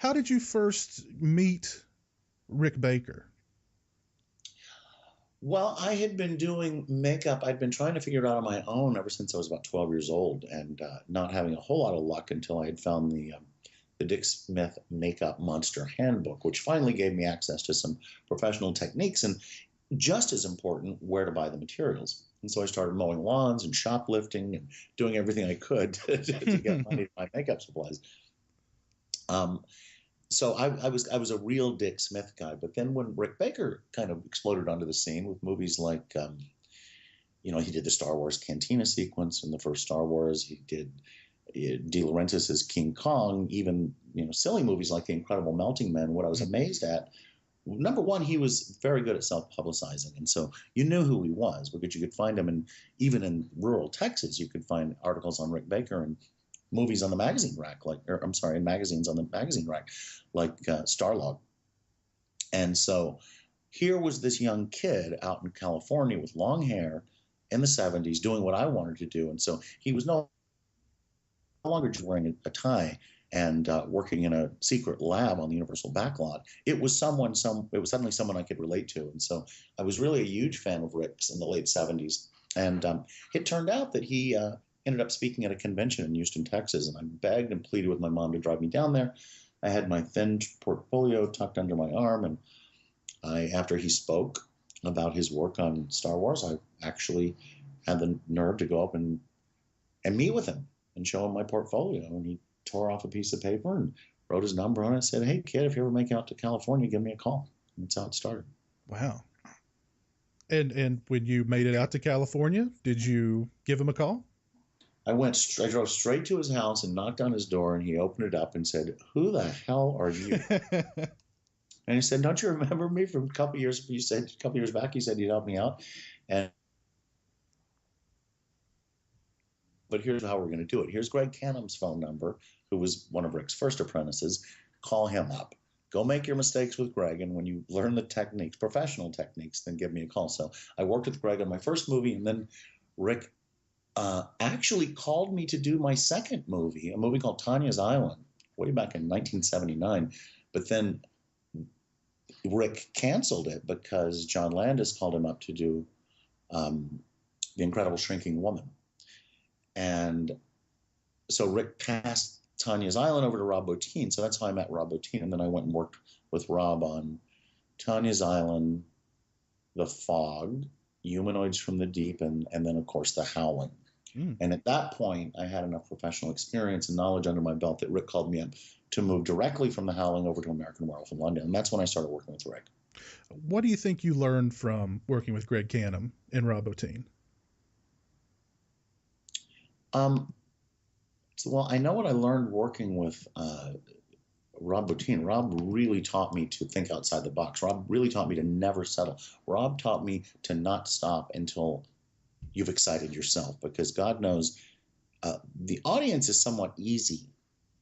how did you first meet Rick Baker? Well, I had been doing makeup. I'd been trying to figure it out on my own ever since I was about 12 years old, and not having a whole lot of luck until I had found the Dick Smith Makeup Monster Handbook, which finally gave me access to some professional techniques and, just as important, where to buy the materials. And so I started mowing lawns and shoplifting and doing everything I could to get money to buy makeup supplies. So I was a real Dick Smith guy. But then when Rick Baker kind of exploded onto the scene with movies like, he did the Star Wars Cantina sequence in the first Star Wars. He did De Laurentiis's King Kong, even, silly movies like The Incredible Melting Man. What I was amazed at, number one, he was very good at self-publicizing. And so you knew who he was because you could find him even in rural Texas, you could find articles on Rick Baker and movies on the magazine rack, magazines on the magazine rack, like Starlog. And so here was this young kid out in California with long hair in the 70s doing what I wanted to do. And so he was no longer just wearing a tie and working in a secret lab on the Universal backlot. It was suddenly someone I could relate to. And so I was really a huge fan of Rick's in the late 70s. And it turned out that he ended up speaking at a convention in Houston, Texas, and I begged and pleaded with my mom to drive me down there. I had my thin portfolio tucked under my arm, and after he spoke about his work on Star Wars, I actually had the nerve to go up and meet with him and show him my portfolio. And he tore off a piece of paper and wrote his number on it and said, "Hey, kid, if you ever make it out to California, give me a call." And that's how it started. Wow. And when you made it out to California, did you give him a call? I drove straight to his house and knocked on his door, and he opened it up and said, "Who the hell are you?" And he said, "Don't you remember me from a couple years back, you said you'd help me out. But here's how we're going to do it. Here's Greg Canham's phone number, who was one of Rick's first apprentices. Call him up. Go make your mistakes with Greg, and when you learn the techniques, professional techniques, then give me a call." So I worked with Greg on my first movie, and then Rick actually called me to do my second movie, a movie called Tanya's Island, way back in 1979. But then Rick canceled it because John Landis called him up to do The Incredible Shrinking Woman. And so Rick passed Tanya's Island over to Rob Bottin. So that's how I met Rob Bottin. And then I went and worked with Rob on Tanya's Island, The Fog, Humanoids from the Deep, and then, of course, The Howling. And at that point, I had enough professional experience and knowledge under my belt that Rick called me up to move directly from The Howling over to American Werewolf in London. And that's when I started working with Rick. What do you think you learned from working with Greg Canham and Rob Bottin? Well, I know what I learned working with Rob Bottin. Rob really taught me to think outside the box. Rob really taught me to never settle. Rob taught me to not stop until you've excited yourself, because God knows the audience is somewhat easy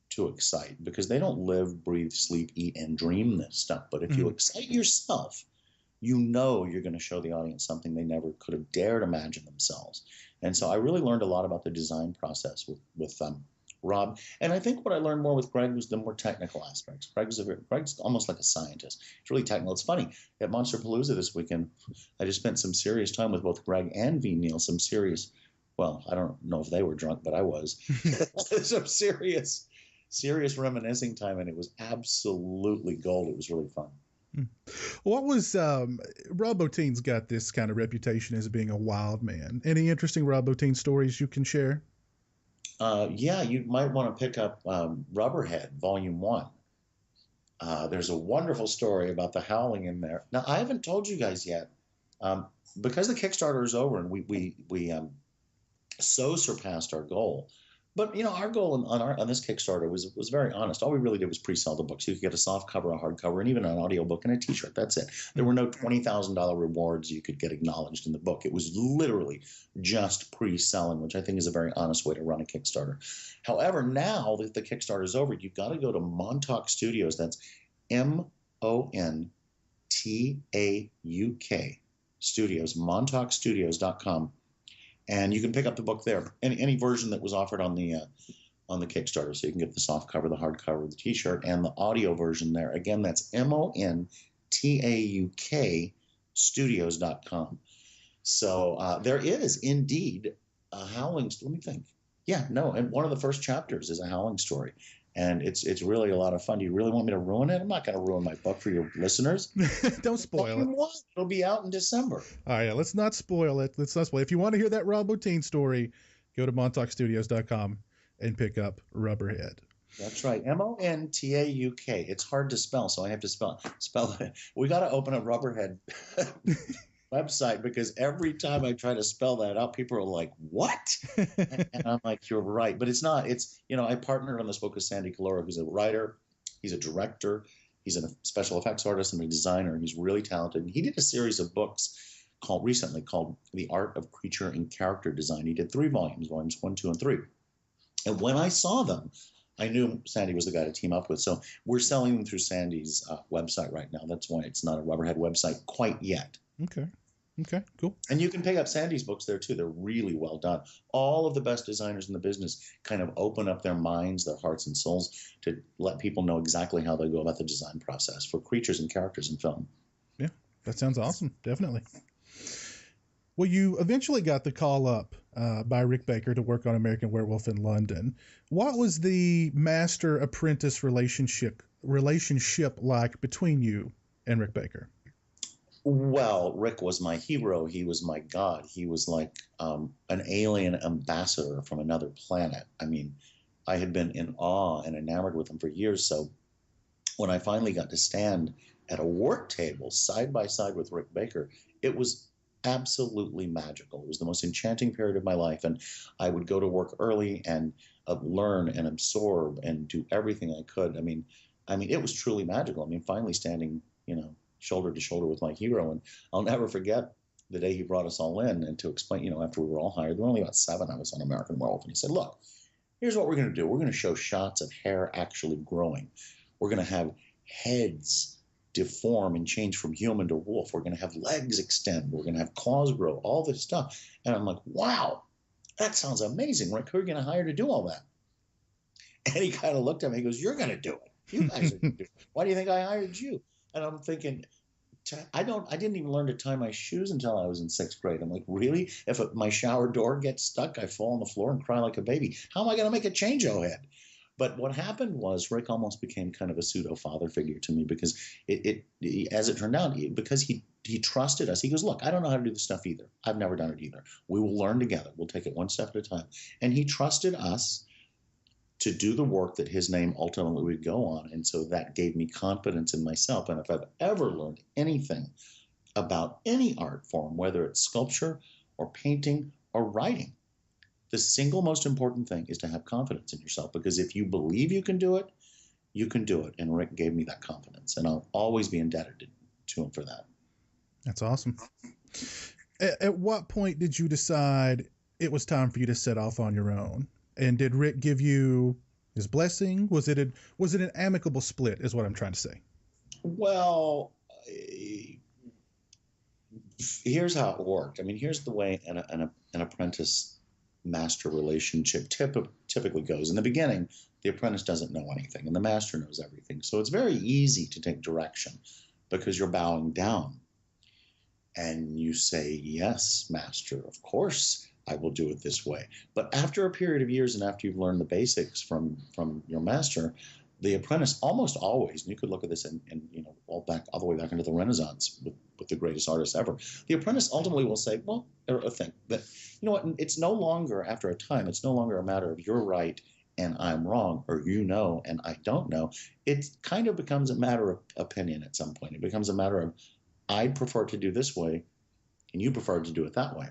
to excite because they don't live, breathe, sleep, eat, and dream this stuff. But if you excite yourself, you know you're going to show the audience something they never could have dared imagine themselves. And so I really learned a lot about the design process with Rob. And I think what I learned more with Greg was the more technical aspects. Greg's almost like a scientist. It's really technical. It's funny. At Monsterpalooza this weekend, I just spent some serious time with both Greg and V. Neal, well, I don't know if they were drunk, but I was. Some serious reminiscing time, and it was absolutely gold. It was really fun. What was Rob Bottin's got this kind of reputation as being a wild man. Any interesting Rob Bottin stories you can share? Yeah, you might want to pick up Rubberhead, Volume 1. There's a wonderful story about the Howling in there. Now, I haven't told you guys yet, because the Kickstarter is over and we so surpassed our goal. But, our goal on this Kickstarter was very honest. All we really did was pre-sell the book. So you could get a soft cover, a hardcover, and even an audiobook and a T-shirt. That's it. There were no $20,000 rewards you could get acknowledged in the book. It was literally just pre-selling, which I think is a very honest way to run a Kickstarter. However, now that the Kickstarter is over, you've got to go to Montauk Studios. That's MONTAUK Studios, montaukstudios.com. And you can pick up the book there. Any version that was offered on the on the Kickstarter. So you can get the soft cover, the hardcover, the t-shirt, and the audio version there. Again, that's MONTAUK studios.com. So there is indeed a Howling. Let me think. Yeah, no, and one of the first chapters is a Howling story. And it's really a lot of fun. Do you really want me to ruin it? I'm not going to ruin my book for your listeners. Don't spoil it. It'll be out in December. All right, let's not spoil it. Let's not spoil it. If you want to hear that Rob Bottin story, go to montaukstudios.com and pick up Rubberhead. That's right. MONTAUK. It's hard to spell, so I have to spell it. We got to open a Rubberhead website, because every time I try to spell that out, people are like, what? And I'm like, you're right. But it's not. It's, I partnered on this book with Sandy Calora, who's a writer. He's a director. He's a special effects artist and a designer. He's really talented. He did a series of books recently called The Art of Creature and Character Design. He did 3 volumes 1, 2, and 3. And when I saw them, I knew Sandy was the guy to team up with. So we're selling them through Sandy's website right now. That's why it's not a Rubberhead website quite yet. Okay, cool. And you can pick up Sandy's books there too. They're really well done. All of the best designers in the business kind of open up their minds, their hearts and souls to let people know exactly how they go about the design process for creatures and characters in film. Yeah, that sounds awesome. Definitely. Well, you eventually got the call up by Rick Baker to work on American Werewolf in London. What was the master-apprentice relationship like between you and Rick Baker? Well, Rick was my hero. He was my god. He was like an alien ambassador from another planet. I mean, I had been in awe and enamored with him for years. So when I finally got to stand at a work table side by side with Rick Baker, it was absolutely magical. It was the most enchanting period of my life. And I would go to work early and learn and absorb and do everything I could. I mean, it was truly magical. I mean, finally standing, shoulder to shoulder with my hero. And I'll never forget the day he brought us all in and to explain, after we were all hired, there were only about 7 of us on American Werewolf. And he said, look, here's what we're going to do. We're going to show shots of hair actually growing. We're going to have heads deform and change from human to wolf. We're going to have legs extend. We're going to have claws grow, all this stuff. And I'm like, wow, that sounds amazing, Rick. Who are you going to hire to do all that? And he kind of looked at me. He goes, you're going to do it. You guys are going to do it. Why do you think I hired you? And I'm thinking, I didn't even learn to tie my shoes until I was in 6th grade. I'm like, really? If my shower door gets stuck, I fall on the floor and cry like a baby. How am I going to make a change-o head? But what happened was Rick almost became kind of a pseudo father figure to me, because as it turned out, because he trusted us. He goes, look, I don't know how to do this stuff either. I've never done it either. We will learn together. We'll take it one step at a time. And he trusted us to do the work that his name ultimately would go on. And so that gave me confidence in myself. And if I've ever learned anything about any art form, whether it's sculpture or painting or writing, the single most important thing is to have confidence in yourself, because if you believe you can do it, you can do it. And Rick gave me that confidence, and I'll always be indebted to him for that. That's awesome. At what point did you decide it was time for you to set off on your own? And did Rick give you his blessing? Was it an amicable split, is what I'm trying to say? Well, here's how it worked. I mean, here's the way an apprentice master relationship typically goes. In the beginning, the apprentice doesn't know anything, and the master knows everything. So it's very easy to take direction because you're bowing down. And you say, yes, master, of course I will do it this way. But after a period of years and after you've learned the basics from your master, the apprentice almost always, and you could look at this and all the way back into the Renaissance with the greatest artists ever, the apprentice ultimately will say, well, or think that, you know what, it's no longer, after a time, it's no longer a matter of you're right and I'm wrong, or you know and I don't know. It kind of becomes a matter of opinion at some point. It becomes a matter of, I'd prefer to do this way and you prefer to do it that way.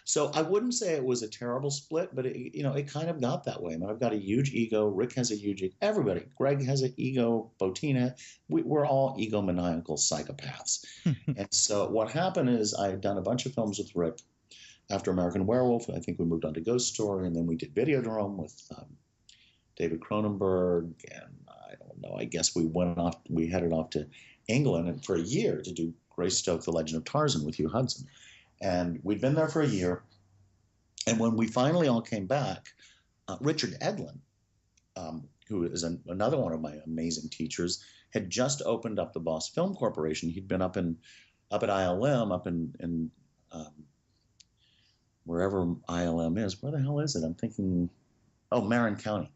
So I wouldn't say it was a terrible split, but it kind of got that way. I mean, I've got a huge ego. Rick has a huge ego. Everybody. Greg has an ego. Botina. We're all egomaniacal psychopaths. And so what happened is I had done a bunch of films with Rick after American Werewolf. I think we moved on to Ghost Story, and then we did Videodrome with David Cronenberg. And I don't know, I guess we headed off to England and for a year to do Greystoke, The Legend of Tarzan with Hugh Hudson. And we'd been there for a year. And when we finally all came back, Richard Edlin, who is another one of my amazing teachers, had just opened up the Boss Film Corporation. He'd been up at ILM, up in wherever ILM is. Where the hell is it? I'm thinking, Marin County.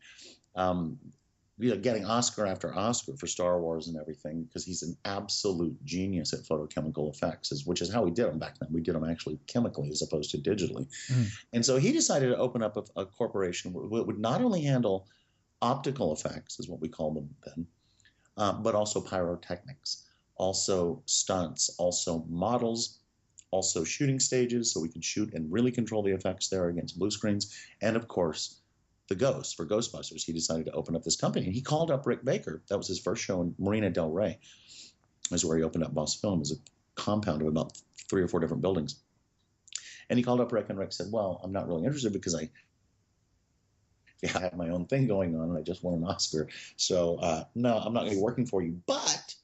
Getting Oscar after Oscar for Star Wars and everything, because he's an absolute genius at photochemical effects, which is how we did them back then. We did them actually chemically as opposed to digitally. And so he decided to open up a corporation that would not only handle optical effects, is what we called them then, but also pyrotechnics, also stunts, also models, also shooting stages, so we could shoot and really control the effects there against blue screens, and of course, the ghosts for Ghostbusters. He decided to open up this company, and he called up Rick Baker. That was his first show in Marina Del Rey, is where he opened up Boss Film, as a compound of about 3 or 4 different buildings. And he called up Rick, and Rick said, well, I'm not really interested because I have my own thing going on, and I just won an Oscar. So, no, I'm not going to be working for you, but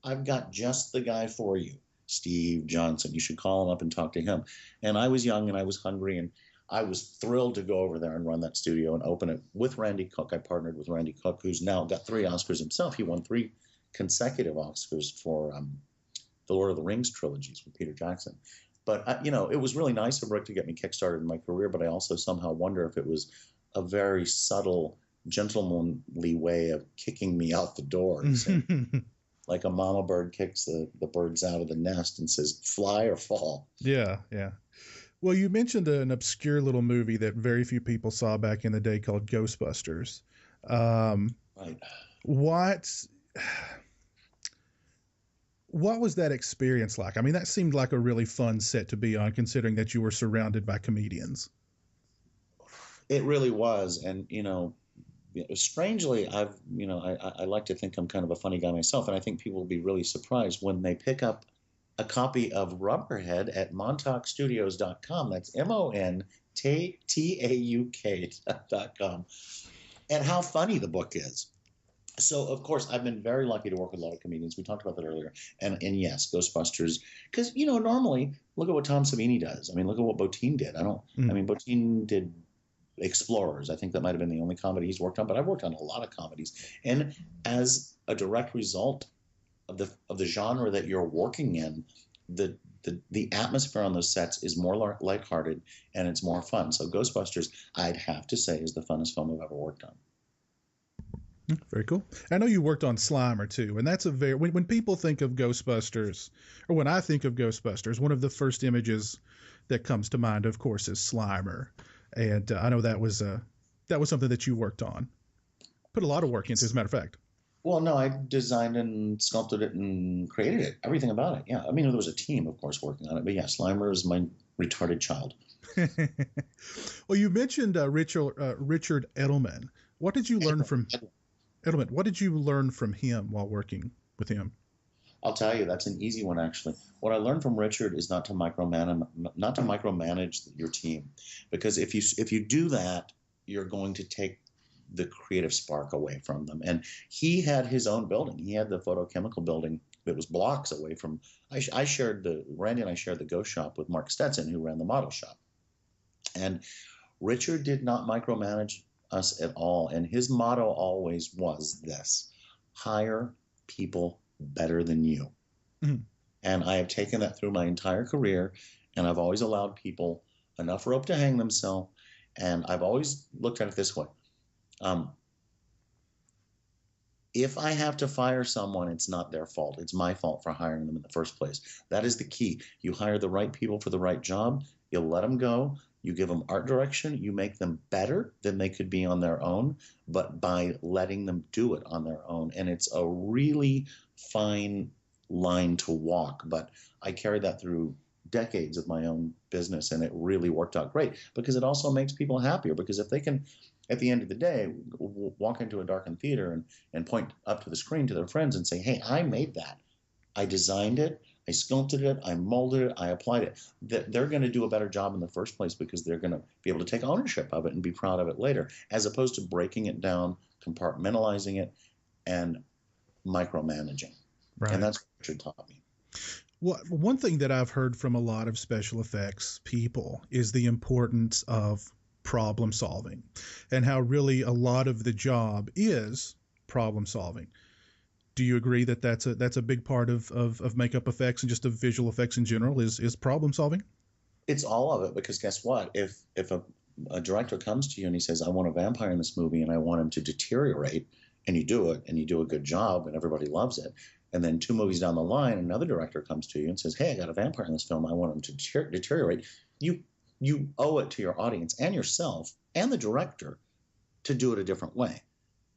I've got just the guy for you, Steve Johnson. You should call him up and talk to him. And I was young, and I was hungry, and I was thrilled to go over there and run that studio and open it with Randy Cook. I partnered with Randy Cook, who's now got 3 Oscars himself. He won 3 consecutive Oscars for the Lord of the Rings trilogies with Peter Jackson. But, it was really nice of Rick to get me kickstarted in my career, but I also somehow wonder if it was a very subtle, gentlemanly way of kicking me out the door. Like a mama bird kicks the birds out of the nest and says, fly or fall. Yeah, yeah. Well, you mentioned an obscure little movie that very few people saw back in the day called Ghostbusters. Right. What was that experience like? I mean, that seemed like a really fun set to be on, considering that you were surrounded by comedians. It really was. And, strangely, I like to think I'm kind of a funny guy myself. And I think people will be really surprised when they pick up a copy of Rubberhead at montaukstudios.com. That's MONTAUK.com. And how funny the book is. So, of course, I've been very lucky to work with a lot of comedians. We talked about that earlier. And yes, Ghostbusters. Because, normally, look at what Tom Savini does. I mean, look at what Bottin did. Bottin did Explorers. I think that might have been the only comedy he's worked on. But I've worked on a lot of comedies. And as a direct result of the genre that you're working in, the atmosphere on those sets is more lighthearted and it's more fun. So Ghostbusters, I'd have to say, is the funnest film I've ever worked on. Very cool. I know you worked on Slimer too, and that's when people think of Ghostbusters, or when I think of Ghostbusters, one of the first images that comes to mind, of course, is Slimer, and I know that was something that you worked on, put a lot of work into, as a matter of fact. Well, no, I designed and sculpted it and created it, everything about it. Yeah, I mean, there was a team, of course, working on it, but yeah, Slimer is my retarded child. Well, you mentioned Richard Edelman. What did you learn from Edelman? What did you learn from him while working with him? I'll tell you, that's an easy one, actually. What I learned from Richard is not to micromanage your team, because if you do that, you're going to take the creative spark away from them. And he had his own building. He had the photochemical building that was blocks away from. Randy and I shared the Ghost Shop with Mark Stetson, who ran the model shop. And Richard did not micromanage us at all. And his motto always was this: hire people better than you. Mm-hmm. And I have taken that through my entire career, and I've always allowed people enough rope to hang themselves. And I've always looked at it this way. If I have to fire someone, it's not their fault. It's my fault for hiring them in the first place. That is the key. You hire the right people for the right job. You let them go. You give them art direction. You make them better than they could be on their own, but by letting them do it on their own. And it's a really fine line to walk. But I carried that through decades of my own business, and it really worked out great, because it also makes people happier. Because if they can, at the end of the day, walk into a darkened theater and point up to the screen to their friends and say, hey, I made that. I designed it. I sculpted it. I molded it. I applied it. They're going to do a better job in the first place, because they're going to be able to take ownership of it and be proud of it later, as opposed to breaking it down, compartmentalizing it, and micromanaging. Right. And that's what Richard taught me. Well, one thing that I've heard from a lot of special effects people is the importance of problem solving, and how really a lot of the job is problem solving. Do you agree that that's a big part of makeup effects and just of visual effects in general is problem solving? It's all of it, because guess what? If a director comes to you and he says, I want a vampire in this movie and I want him to deteriorate, and you do it and you do a good job and everybody loves it. And then 2 movies down the line, another director comes to you and says, hey, I got a vampire in this film. I want him to deteriorate. You owe it to your audience and yourself and the director to do it a different way.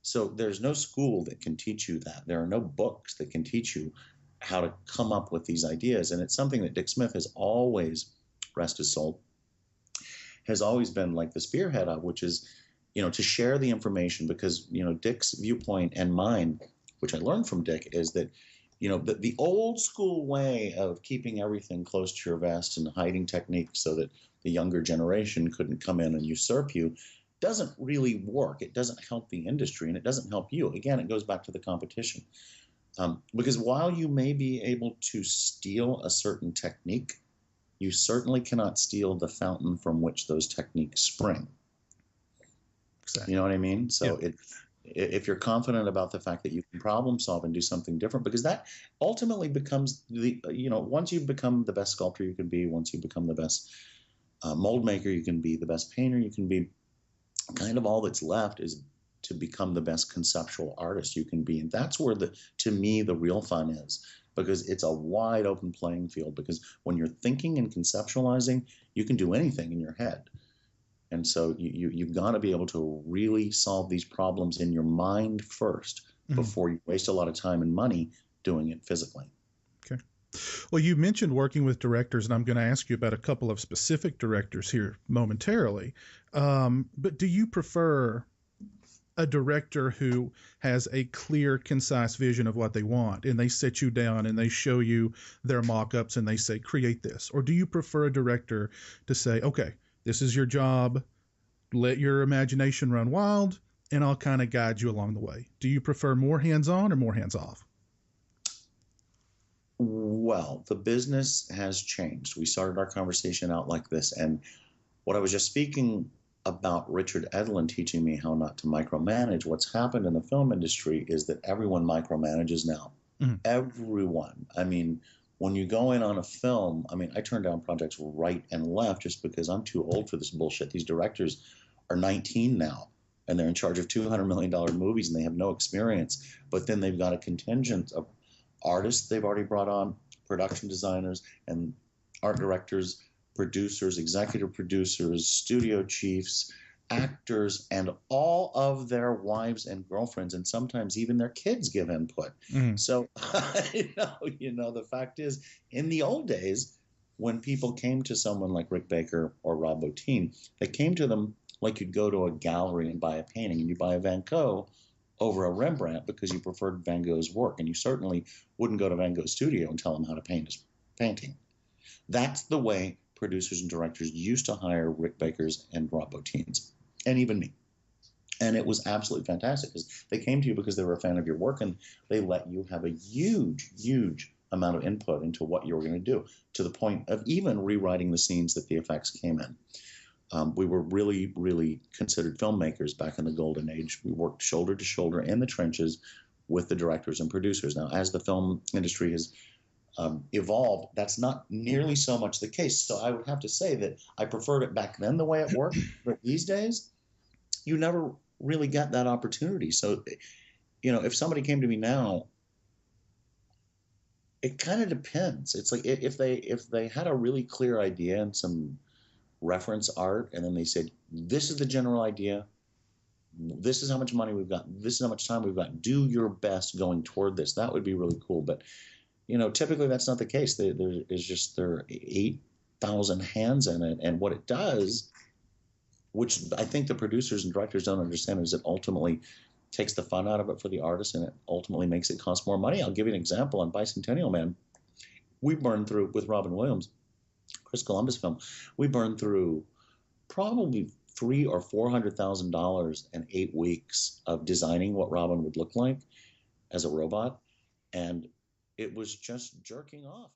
So there's no school that can teach you that. There are no books that can teach you how to come up with these ideas. And it's something that Dick Smith has always, rest his soul, has always been like the spearhead of, which is, to share the information, because, Dick's viewpoint and mine, which I learned from Dick, is that, the old school way of keeping everything close to your vest and hiding techniques so that the younger generation couldn't come in and usurp you doesn't really work. It doesn't help the industry, and it doesn't help you. Again, it goes back to the competition. Because while you may be able to steal a certain technique, you certainly cannot steal the fountain from which those techniques spring. Exactly. You know what I mean? So Yeah. if you're confident about the fact that you can problem solve and do something different, because that ultimately becomes once you become the best sculptor you can be, once you become the best mold maker you can be, the best painter you can be, kind of all that's left is to become the best conceptual artist you can be. And that's where to me, the real fun is, because it's a wide open playing field, because when you're thinking and conceptualizing, you can do anything in your head. And so you've got to be able to really solve these problems in your mind first, before you waste a lot of time and money doing it physically. Okay. Well, you mentioned working with directors, and I'm going to ask you about a couple of specific directors here momentarily. But do you prefer a director who has a clear, concise vision of what they want, and they sit you down and they show you their mock-ups and they say, create this? Or do you prefer a director to say, okay, this is your job, let your imagination run wild, and I'll kind of guide you along the way? Do you prefer more hands-on or more hands-off? Well, the business has changed. We started our conversation out like this, and what I was just speaking about Richard Edlund teaching me how not to micromanage, what's happened in the film industry is that everyone micromanages now. Everyone. I mean, when you go in on a film, I turn down projects right and left just because I'm too old for this bullshit. These directors are 19 now, and they're in charge of $200 million movies, and they have no experience. But then they've got a contingent of artists they've already brought on, production designers and art directors, producers, executive producers, studio chiefs, actors, and all of their wives and girlfriends, and sometimes even their kids give input. So, the fact is, in the old days, when people came to someone like Rick Baker or Rob Bottin, they came to them like you'd go to a gallery and buy a painting, and you buy a Van Gogh over a Rembrandt because you preferred Van Gogh's work, and you certainly wouldn't go to Van Gogh's studio and tell him how to paint his painting. That's the way producers and directors used to hire Rick Bakers and Rob Bottins, and even me. And it was absolutely fantastic, because they came to you because they were a fan of your work, and they let you have a huge, huge amount of input into what you were going to do, to the point of even rewriting the scenes that the effects came in. We were really, really considered filmmakers back in the golden age. We worked shoulder to shoulder in the trenches with the directors and producers. Now, as the film industry has evolved, that's not nearly so much the case. So I would have to say that I preferred it back then, the way it worked. But these days, you never really get that opportunity. So, if somebody came to me now, it kind of depends. It's like if they had a really clear idea and some reference art, and then they said, this is the general idea, this is how much money we've got, this is how much time we've got, do your best going toward this, that would be really cool. But typically that's not the case. There are 8,000 hands in it, and what it does, which I think the producers and directors don't understand, is it ultimately takes the fun out of it for the artist, and it ultimately makes it cost more money. I'll give you an example. On Bicentennial Man, we burned through, with Robin Williams, Chris Columbus film, we burned through probably $300,000 or $400,000 in 8 weeks of designing what Robin would look like as a robot, and it was just jerking off.